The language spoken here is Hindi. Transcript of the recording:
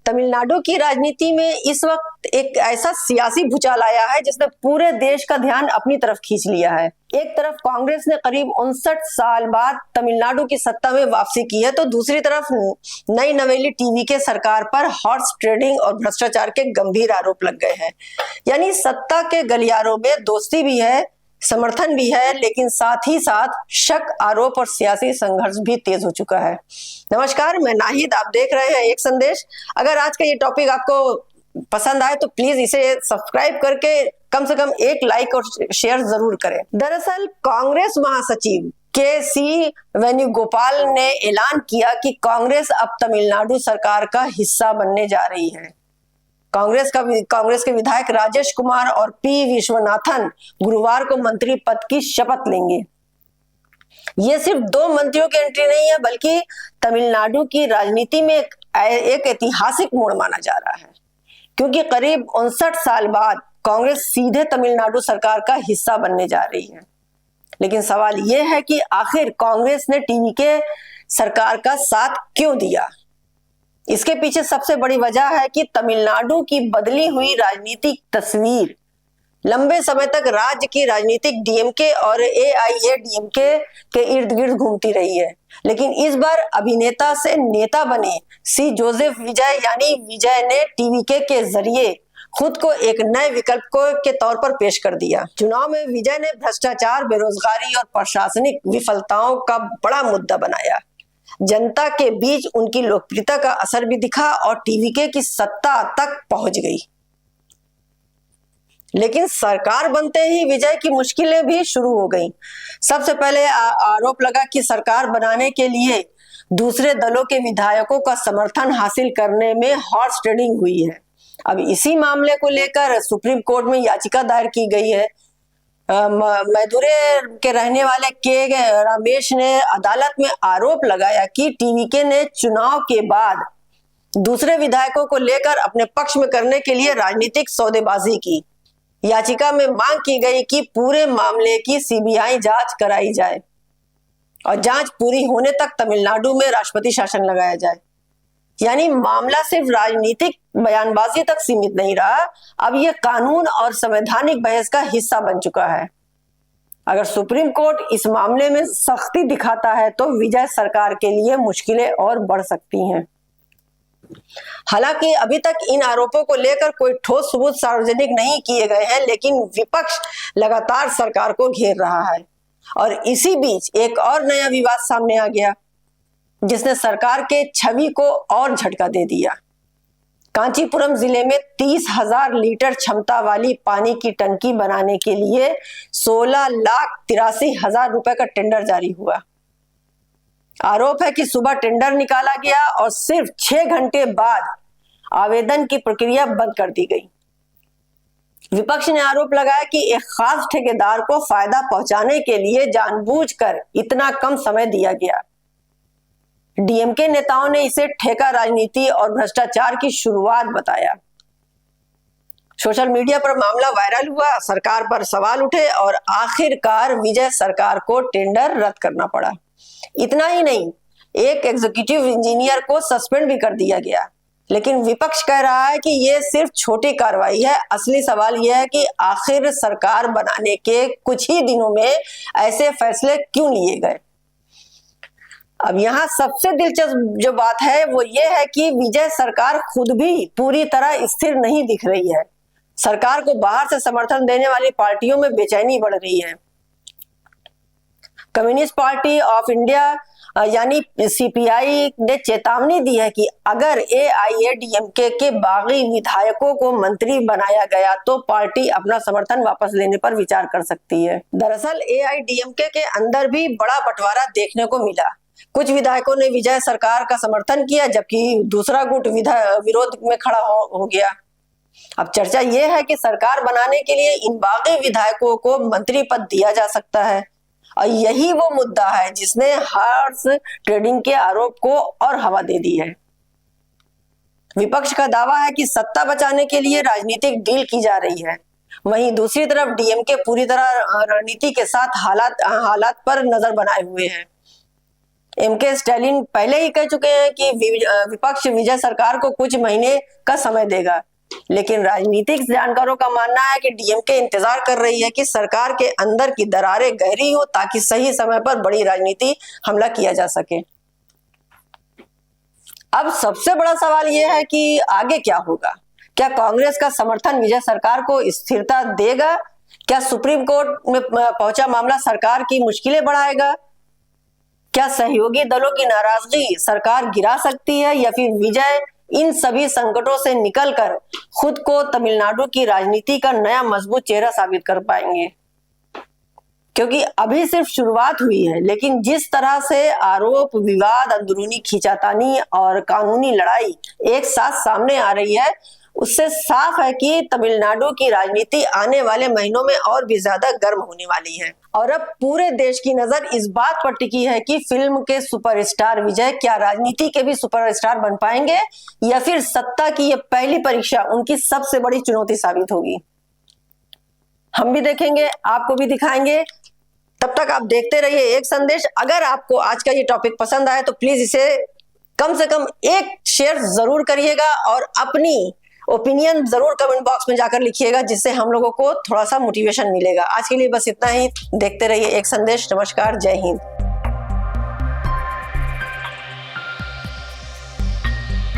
तमिलनाडु की राजनीति में इस वक्त एक ऐसा सियासी भूचाल आया है जिसने पूरे देश का ध्यान अपनी तरफ खींच लिया है। एक तरफ कांग्रेस ने करीब 59 साल बाद तमिलनाडु की सत्ता में वापसी की है, तो दूसरी तरफ नई नवेली टीवी के सरकार पर हॉर्स ट्रेडिंग और भ्रष्टाचार के गंभीर आरोप लग गए हैं। यानी सत्ता के गलियारों में दोस्ती भी है, समर्थन भी है, लेकिन साथ ही साथ शक, आरोप और सियासी संघर्ष भी तेज हो चुका है। नमस्कार, मैं नाहिद, आप देख रहे हैं एक संदेश। अगर आज का ये टॉपिक आपको पसंद आए तो प्लीज इसे सब्सक्राइब करके कम से कम एक लाइक और शेयर जरूर करें। दरअसल कांग्रेस महासचिव के.सी. वेणुगोपाल ने ऐलान किया कि कांग्रेस अब तमिलनाडु सरकार का हिस्सा बनने जा रही है। कांग्रेस के विधायक राजेश कुमार और पी विश्वनाथन गुरुवार को मंत्री पद की शपथ लेंगे। ये सिर्फ 2 मंत्रियों की एंट्री नहीं है, बल्कि तमिलनाडु की राजनीति में एक ऐतिहासिक मोड़ माना जा रहा है, क्योंकि करीब 59 साल बाद कांग्रेस सीधे तमिलनाडु सरकार का हिस्सा बनने जा रही है। लेकिन सवाल यह है कि आखिर कांग्रेस ने टीवी के सरकार का साथ क्यों दिया। इसके पीछे सबसे बड़ी वजह है कि तमिलनाडु की बदली हुई राजनीतिक तस्वीर लंबे समय तक राज्य की राजनीतिक डीएमके और एआईएडीएमके के इर्द गिर्द घूमती रही है। लेकिन इस बार अभिनेता से नेता बने सी जोसेफ विजय यानी विजय ने टीवीके के जरिए खुद को एक नए विकल्प के तौर पर पेश कर दिया। चुनाव में विजय ने भ्रष्टाचार, बेरोजगारी और प्रशासनिक विफलताओं का बड़ा मुद्दा बनाया। जनता के बीच उनकी लोकप्रियता का असर भी दिखा और टीवीके की सत्ता तक पहुंच गई। लेकिन सरकार बनते ही विजय की मुश्किलें भी शुरू हो गईं। सबसे पहले आरोप लगा कि सरकार बनाने के लिए दूसरे दलों के विधायकों का समर्थन हासिल करने में हॉर्स ट्रेडिंग हुई है। अब इसी मामले को लेकर सुप्रीम कोर्ट में याचिका दायर की गई है। मैदुरे के रहने वाले के रमेश ने अदालत में आरोप लगाया कि टीवीके ने चुनाव के बाद दूसरे विधायकों को लेकर अपने पक्ष में करने के लिए राजनीतिक सौदेबाजी की। याचिका में मांग की गई कि पूरे मामले की सीबीआई जांच कराई जाए और जांच पूरी होने तक तमिलनाडु में राष्ट्रपति शासन लगाया जाए। यानी मामला सिर्फ राजनीतिक बयानबाजी तक सीमित नहीं रहा, अब यह कानून और संवैधानिक बहस का हिस्सा बन चुका है। अगर सुप्रीम कोर्ट इस मामले में सख्ती दिखाता है तो विजय सरकार के लिए मुश्किलें और बढ़ सकती हैं। हालांकि अभी तक इन आरोपों को लेकर कोई ठोस सबूत सार्वजनिक नहीं किए गए हैं, लेकिन विपक्ष लगातार सरकार को घेर रहा है। और इसी बीच एक और नया विवाद सामने आ गया, जिसने सरकार के छवि को और झटका दे दिया। कांचीपुरम जिले में 30,000 लीटर क्षमता वाली पानी की टंकी बनाने के लिए 16,83,000 रुपए का टेंडर जारी हुआ। आरोप है कि सुबह टेंडर निकाला गया और सिर्फ 6 घंटे बाद आवेदन की प्रक्रिया बंद कर दी गई। विपक्ष ने आरोप लगाया कि एक खास ठेकेदार को फायदा पहुंचाने के लिए जानबूझकर इतना कम समय दिया गया। डीएमके नेताओं ने इसे ठेका राजनीति और भ्रष्टाचार की शुरुआत बताया। सोशल मीडिया पर मामला वायरल हुआ, सरकार पर सवाल उठे और आखिरकार विजय सरकार को टेंडर रद्द करना पड़ा। इतना ही नहीं, एक एग्जीक्यूटिव इंजीनियर को सस्पेंड भी कर दिया गया। लेकिन विपक्ष कह रहा है कि यह सिर्फ छोटी कार्रवाई है। असली सवाल यह है कि आखिर सरकार बनाने के कुछ ही दिनों में ऐसे फैसले क्यों लिए गए। अब यहाँ सबसे दिलचस्प जो बात है वो ये है कि विजय सरकार खुद भी पूरी तरह स्थिर नहीं दिख रही है। सरकार को बाहर से समर्थन देने वाली पार्टियों में बेचैनी बढ़ रही है। कम्युनिस्ट पार्टी ऑफ इंडिया यानी सीपीआई ने चेतावनी दी है कि अगर एआईएडीएमके के बागी विधायकों को मंत्री बनाया गया तो पार्टी अपना समर्थन वापस लेने पर विचार कर सकती है। दरअसल एआईएडीएमके के अंदर भी बड़ा बंटवारा देखने को मिला। कुछ विधायकों ने विजय सरकार का समर्थन किया, जबकि दूसरा गुट विरोध में खड़ा हो गया। अब चर्चा यह है कि सरकार बनाने के लिए इन बागी विधायकों को मंत्री पद दिया जा सकता है, और यही वो मुद्दा है जिसने हॉर्स ट्रेडिंग के आरोप को और हवा दे दी है। विपक्ष का दावा है कि सत्ता बचाने के लिए राजनीतिक डील की जा रही है, वहीं दूसरी तरफ डीएमके पूरी तरह रणनीति के साथ हालात पर नजर बनाए हुए हैं। एमके स्टालिन पहले ही कह चुके हैं कि विपक्ष विजय सरकार को कुछ महीने का समय देगा, लेकिन राजनीतिक जानकारों का मानना है कि डीएमके इंतजार कर रही है कि सरकार के अंदर की दरारें गहरी हो ताकि सही समय पर बड़ी राजनीति हमला किया जा सके। अब सबसे बड़ा सवाल यह है कि आगे क्या होगा। क्या कांग्रेस का समर्थन विजय सरकार को स्थिरता देगा? क्या सुप्रीम कोर्ट में पहुंचा मामला सरकार की मुश्किलें बढ़ाएगा? क्या सहयोगी दलों की नाराजगी सरकार गिरा सकती है, या फिर विजय इन सभी संकटों से निकलकर खुद को तमिलनाडु की राजनीति का नया मजबूत चेहरा साबित कर पाएंगे? क्योंकि अभी सिर्फ शुरुआत हुई है, लेकिन जिस तरह से आरोप, विवाद, अंदरूनी खींचातानी और कानूनी लड़ाई एक साथ सामने आ रही है, उससे साफ है कि तमिलनाडु की राजनीति आने वाले महीनों में और भी ज्यादा गर्म होने वाली है। और अब पूरे देश की नजर इस बात पर टिकी है कि फिल्म के सुपरस्टार विजय क्या राजनीति के भी सुपरस्टार बन पाएंगे, या फिर सत्ता की ये पहली परीक्षा उनकी सबसे बड़ी चुनौती साबित होगी। हम भी देखेंगे, आपको भी दिखाएंगे। तब तक आप देखते रहिए एक संदेश। अगर आपको आज का ये टॉपिक पसंद आए तो प्लीज इसे कम से कम एक शेयर जरूर करिएगा और अपनी ओपिनियन जरूर कमेंट बॉक्स में जाकर लिखिएगा, जिससे हम लोगों को थोड़ा सा मोटिवेशन मिलेगा। आज के लिए बस इतना ही। देखते रहिए एक संदेश। नमस्कार, जय हिंद।